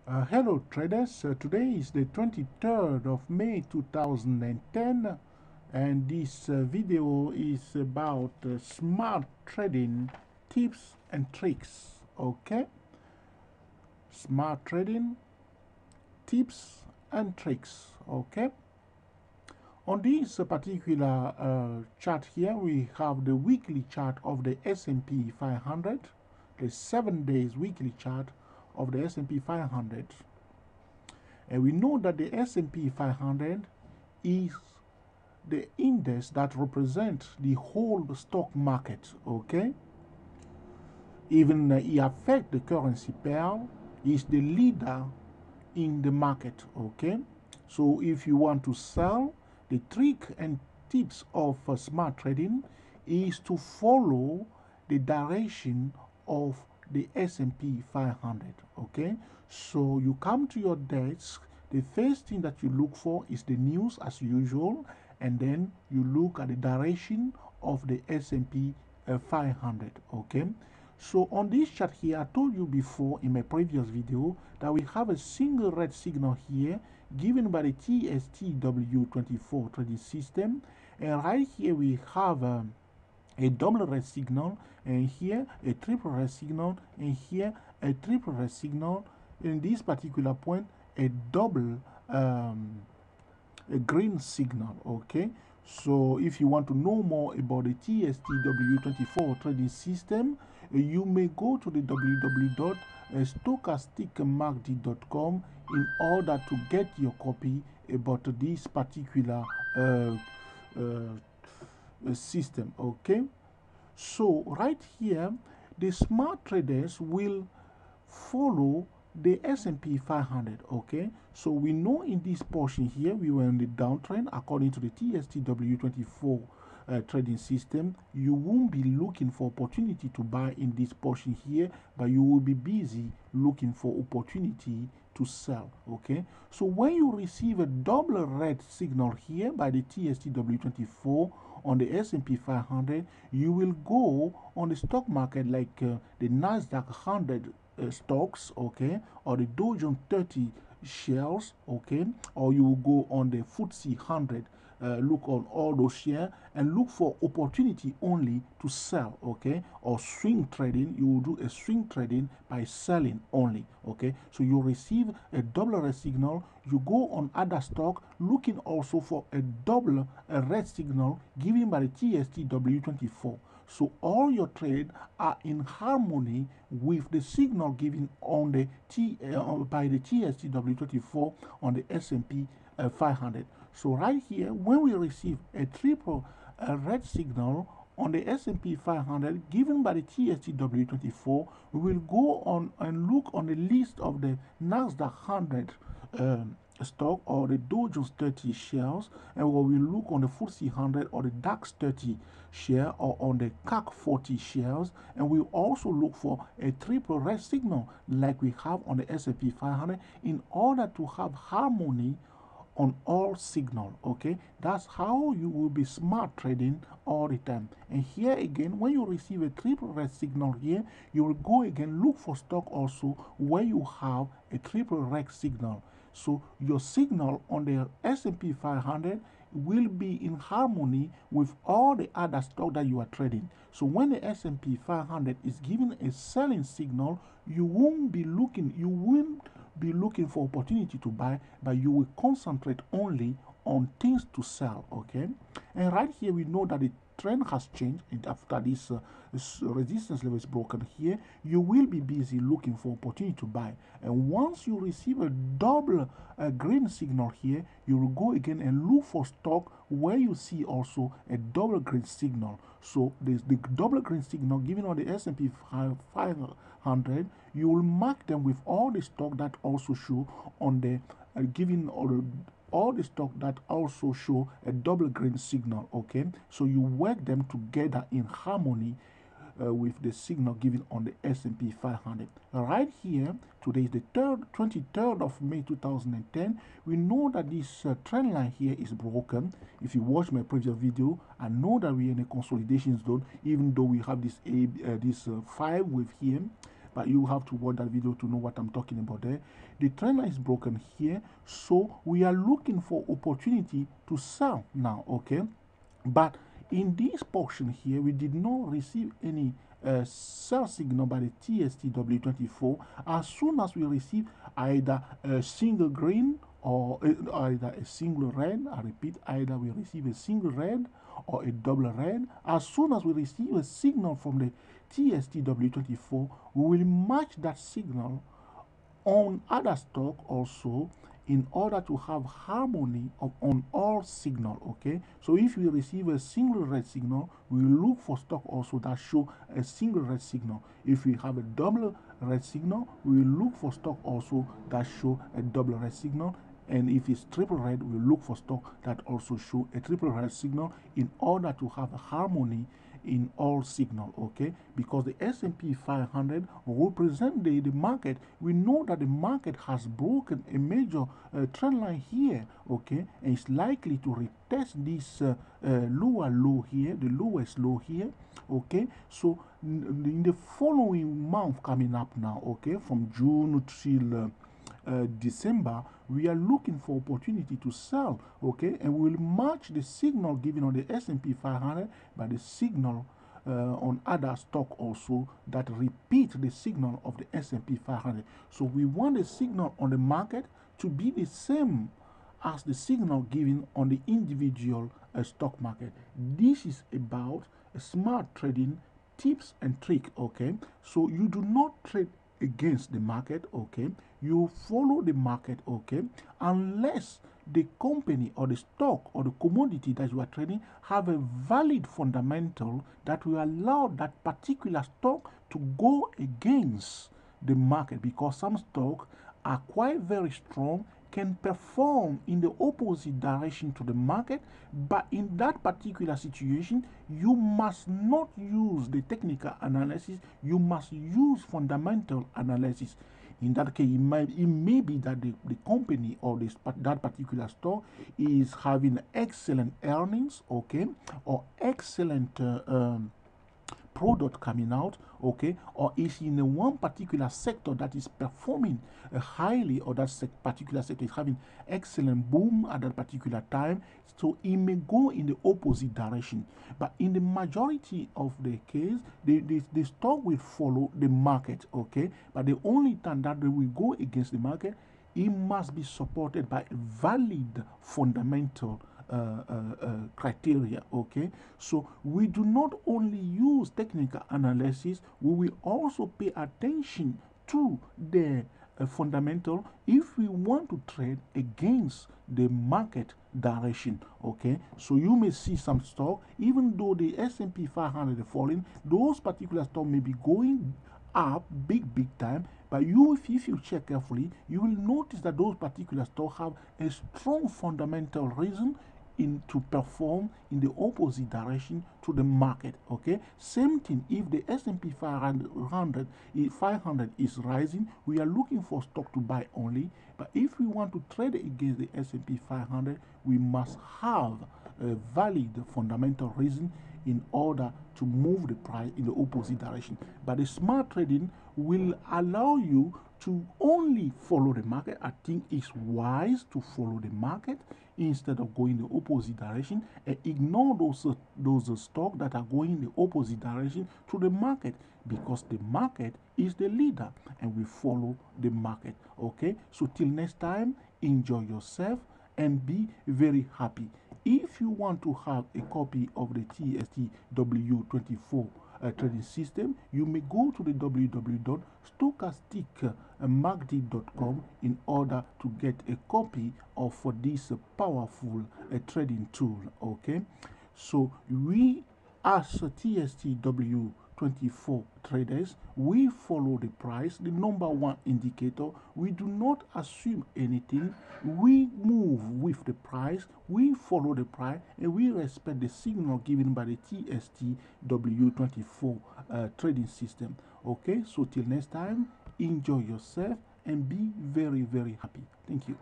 Hello traders, today is the 23rd of May 2010 and this video is about smart trading tips and tricks. Okay, smart trading tips and tricks. Okay, on this particular chart here we have the weekly chart of the S&P 500, the 7 days weekly chart of the S&P 500. And we know that the S&P 500 is the index that represents the whole stock market, okay? Even it affects the currency pair, is the leader in the market, okay? So if you want to sell, the trick and tips of smart trading is to follow the direction of the S&P 500, okay? So you come to your desk, the first thing that you look for is the news as usual, and then you look at the direction of the S&P 500, okay? So on this chart here, I told you before in my previous video that we have a single red signal here given by the TSTW24 trading system, and right here we have a double red signal, and here a triple red signal, and here a triple red signal. In this particular point, a double a green signal. Okay, so if you want to know more about the TSTW24 trading system, you may go to the www.stochasticmarket.com in order to get your copy about this particular system. Okay, so right here the smart traders will follow the S&P 500. Okay, so we know in this portion here we were in the downtrend according to the TSTW24 trading system. You won't be looking for opportunity to buy in this portion here, but you will be busy looking for opportunity to sell. Okay, so when you receive a double red signal here by the TSTW24 on the S&P 500, you will go on the stock market like the Nasdaq 100 stocks, okay, or the Dow Jones 30 shares, okay, or you will go on the FTSE 100, look on all those shares and look for opportunity only to sell, okay, or swing trading. You will do a swing trading by selling only, okay. So you receive a double red signal, you go on other stock looking also for a double red signal given by the TSTW24. So all your trade are in harmony with the signal given on the by the TSTW24 on the S&P 500. So right here, when we receive a triple red signal on the S&P 500 given by the TSTW24, we will go on and look on the list of the Nasdaq 100 stock or the Dow Jones 30 shares, and we will look on the FTSE 100 or the DAX 30 share or on the CAC 40 shares, and we also look for a triple red signal like we have on the S&P 500 in order to have harmony on all signal. Okay, that's how you will be smart trading all the time. And here again, when you receive a triple red signal here, you will go again look for stock also where you have a triple red signal. So your signal on the S&P 500 will be in harmony with all the other stock that you are trading. So when the S&P 500 is giving a selling signal, you won't be looking for opportunity to buy, but you will concentrate only on things to sell. Okay, and right here we know that the trend has changed, and after this resistance level is broken here, you will be busy looking for opportunity to buy. And once you receive a double green signal here, you will go again and look for stock where you see also a double green signal. So there's the double green signal given on the S&P 500. You will mark them with all the stock that also show on the given or all the stock that also show a double green signal. Okay, so you work them together in harmony with the signal given on the S&P 500. Right here, today is the 23rd of May 2010. We know that this trend line here is broken. If you watch my previous video, I know that we're in a consolidation zone, even though we have this 5 wave here. but you have to watch that video to know what I'm talking about there. The trend line is broken here, so we are looking for opportunity to sell now, okay? But in this portion here, we did not receive any sell signal by the TSTW24. As soon as we receive either a single green or either a single red, I repeat, either we receive a single red or a double red, as soon as we receive a signal from the TSTW24, we will match that signal on other stock also in order to have harmony on all signal, okay? So if we receive a single red signal, we look for stock also that show a single red signal. If we have a double red signal, we look for stock also that show a double red signal. And if it's triple red, we look for stock that also show a triple red signal in order to have a harmony in all signal, okay? Because the S&P 500 represent the market. We know that the market has broken a major trend line here, okay? And it's likely to retest this lower low here, the lowest low here, okay? So in the following month coming up now, okay, from June till December, we are looking for opportunity to sell, okay, and we'll match the signal given on the S&P 500 by the signal on other stock also that repeat the signal of the S&P 500. So we want the signal on the market to be the same as the signal given on the individual stock market. This is about smart trading tips and trick, okay? So you do not trade against the market, okay? You follow the market, okay? Unless the company or the stock or the commodity that you are trading have a valid fundamental that will allow that particular stock to go against the market, because some stocks are quite very strong, can perform in the opposite direction to the market, but in that particular situation, you must not use the technical analysis, you must use fundamental analysis. In that case, it may be that the company or that particular stock is having excellent earnings, okay, or excellent product coming out, okay, or is in a one particular sector that is performing highly, or that particular sector is having excellent boom at that particular time, so it may go in the opposite direction. But in the majority of the case, the stock will follow the market, okay, but the only time that they will go against the market, it must be supported by valid fundamental criteria, okay? So we do not only use technical analysis, we will also pay attention to the fundamental if we want to trade against the market direction, okay? So you may see some stock, even though the S&P 500 is falling, those particular stocks may be going up big time, but if you check carefully, you will notice that those particular stocks have a strong fundamental reason to perform in the opposite direction to the market, okay? Same thing, if the S&P 500 is rising, we are looking for stock to buy only, but if we want to trade against the S&P 500, we must have a valid fundamental reason in order to move the price in the opposite direction. But the smart trading will allow you to only follow the market. I think it's wise to follow the market instead of going the opposite direction, and ignore those stocks that are going in the opposite direction to the market, because the market is the leader and we follow the market, okay? So till next time, enjoy yourself and be very happy. If you want to have a copy of the TSTW24 trading system, you may go to the www.stochasticmagd.com in order to get a copy of this powerful trading tool, okay? So we, as TSTW24 traders, we follow the price, the number one indicator. We do not assume anything. We move with the price, we follow the price, and we respect the signal given by the TSTW24 trading system. Okay, so till next time, enjoy yourself and be very happy. Thank you.